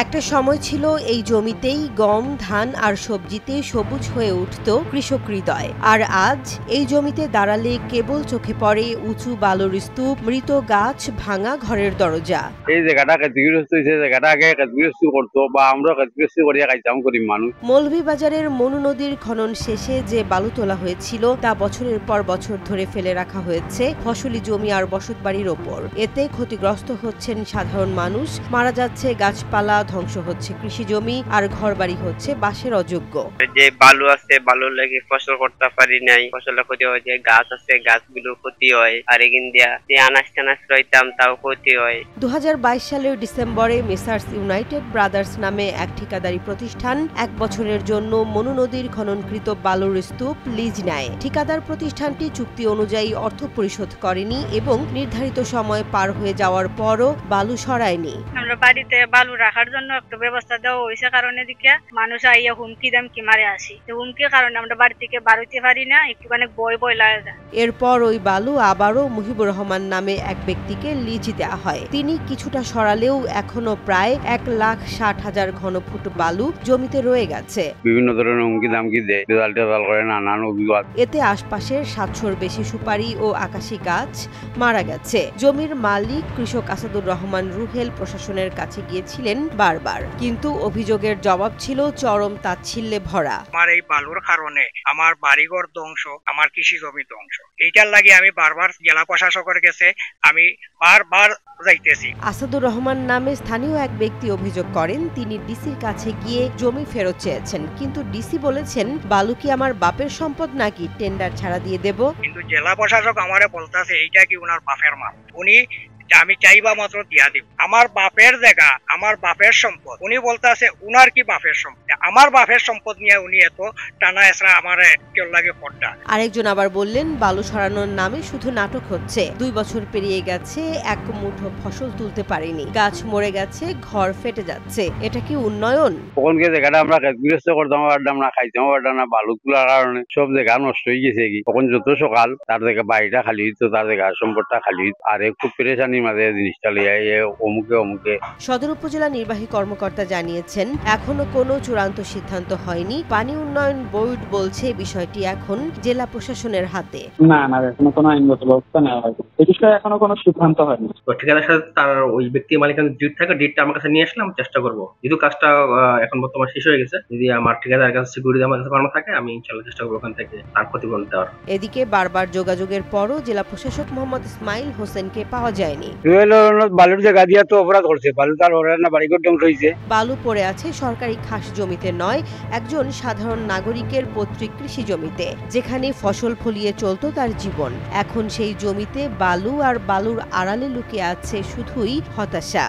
একটা সময় ছিল এই জমিতেই গম, ধান আর সবজিতে সবুজ হয়ে উঠত কৃষক হৃদয়। আর আজ এই জমিতে দাঁড়ালে কেবল চোখে পড়ে উঁচু বালুর স্তূপ, মৃত গাছ, ভাঙা ঘরের দরজা। এই জায়গাটা ক্ষতিগ্রস্ত হয়েছে, জায়গাটা আগে ক্ষতিগ্রস্ত করতো বা আমরা ক্ষতিগ্রস্ত করিয়া খাইতাম গরিব মানুষ। মৌলভীবাজারের মনু নদীর খনন শেষে যে বালু তোলা হয়েছিল তা বছরের পর বছর ধরে ফেলে রাখা হয়েছে ফসলি জমি আর বসতবাড়ির ওপর। এতে ক্ষতিগ্রস্ত হচ্ছেন সাধারণ মানুষ, মারা যাচ্ছে গাছপালা, ধ্বংস হচ্ছে কৃষি জমি আর ঘরবাড়ি হচ্ছে বাসের অযোগ্য। যে বালু আছে, বালুর লাগে ফসল করতে পারি নাই, ফসলের ক্ষতি হয়। যে গাছ আছে, গাছগুলো ক্ষতি হয়। আর এখান দিয়া যে আনাজ টানাজ রইতাম তাও ক্ষতি হয়। 2022 সালের ডিসেম্বরে মেসার্স ইউনাইটেড ব্রাদার্স নামে এক ঠিকাদারি প্রতিষ্ঠান 1 বছরের জন্য মনু নদীর খননকৃত বালুর স্তূপ লিজ নেয়। ঠিকাদার প্রতিষ্ঠানটি চুক্তি অনুযায়ী অর্থ পরিশোধ করেনি এবং নির্ধারিত সময় পার হয়ে যাওয়ার পরও বালু সরায়নি। আমরা বাড়িতে বালু রাখার জন্য একটা ব্যবস্থা দেওয়া হয়েছে, কারণে দিকে মানুষ আইয়া হুমকি দামকি মারে আসি। হুমকির কারণে আমরা বাড়ি থেকে বাড়িতে পারি না, একটুখানি বয় লাগে যায়। এরপর ওই বালু আবারও মুহিবুর রহমান নামে এক ব্যক্তিকে লিজ দেওয়া হয়। তিনি কিছুটা সরালেও এখনো প্রায় 1,60,000 ঘনফুট বালু জমিতে রয়ে গেছে। বিভিন্ন ধরনের হুমকি দামকি দেয়, রেজাল্ট করে নানান অভিযোগ। এতে আশপাশের 700-র বেশি সুপারি ও আকাশি গাছ মারা গেছে। জমির মালিক কৃষক আসাদুর রহমান রুহেল প্রশাসনের কাছে গিয়েছিলেন বারবার, কিন্তু অভিযোগের জবাব ছিল চরম তাচ্ছিল্যে ভরা। আমার এই বালুর কারণে আমার বাড়িঘর ধ্বংস, আমার কৃষি জমি ধ্বংস। এইটার লাগে আমি বারবার জেলা প্রশাসকের কাছে আমি বারবার যাইতেছি। আসাদুর রহমান নামে স্থানীয় এক ব্যক্তি অভিযোগ করেন তিনি ডিসির কাছে গিয়ে জমি ফেরত চেয়েছেন, কিন্তু ডিসি বলেছেন বালু কি আমার বাপের সম্পদ নাকি টেন্ডার ছাড়া দিয়ে দেব। কিন্তু জেলা প্রশাসক আমারে বলতেছে এইটা কি উনার বাপের মাল, উনি আমি চাইবা মাত্র দিয়া দিব। আমার বাপের জায়গা, আমার বাপের সম্পদ, উনি বলতেছে উনার কি বাপের সম্পদ। আমার বাপের সম্পদ নিয়ে উনি এত টানা এসরা আমার কেউ লাগে পড়া। আরেকজন আবার বললেন বালু সরানোর নামে শুধু নাটক হচ্ছে। 2 বছর পেরিয়ে গেছে, এক মুঠো ফসল তুলতে পারিনি, গাছ মরে গেছে, ঘর ফেটে যাচ্ছে। এটা কি উন্নয়ন? তখনকে জায়গাটা আমরা ক্ষতিগ্রস্ত করতাম পারতাম না, খাইতাম পারতাম না, বালু তোলার কারণে সব জায়গা নষ্ট হয়ে গেছে। তখন যত সকাল তার জায়গা বাড়িটা খালি হইতো, তার জায়গা সম্পদটা খালি হইতো। আর খুব পেরেশানির মাঝে জিনিসটা লিয়ে অমুকে। সদর উপজেলা নির্বাহী কর্মকর্তা জানিয়েছেন এখনো কোনো চূড়ান্ত সিদ্ধান্ত হয়নি। পানি উন্নয়ন বোর্ড বলছে বিষয়টি এখন জেলা প্রশাসনের হাতে। না এখনো কোনো আইনগত ব্যবস্থা নেওয়া হয়নি, এই বিষয়ে এখনো কোনো সিদ্ধান্ত হয়নি। ঠিকাদারের সাথে তার ওই ব্যক্তির মালিকানা ডিট থাকে, ডিটটা আমার কাছে নিয়ে আসলে আমি চেষ্টা করবো। যেহেতু কাজটা এখন বর্তমানে শেষ হয়ে গেছে, যদি আমার ঠিকাদারের কাছে সিকিউরিটি আমার কাছে পাওয়া থাকে আমি ইনশাআল্লাহ চেষ্টা করবো ওখান থেকে তার ক্ষতিপূরণ দেওয়ার। এদিকে বারবার যোগাযোগের পরও জেলা প্রশাসক মোহাম্মদ ইসমাইল হোসেনকে পাওয়া যায়নি। বালুর জায়গা দিয়ে তো অপরাধ করছে, বালু তার না বাড়িঘর ধ্বংস হয়েছে। বালু পড়ে আছে সরকারি খাস জমিতে নয়, একজন সাধারণ নাগরিকের পৈতৃক কৃষি জমিতে, যেখানে ফসল ফলিয়ে চলতো তার জীবন। এখন সেই জমিতে বালু আর বালুর আড়ালে লুকিয়ে আছে শুধুই হতাশা।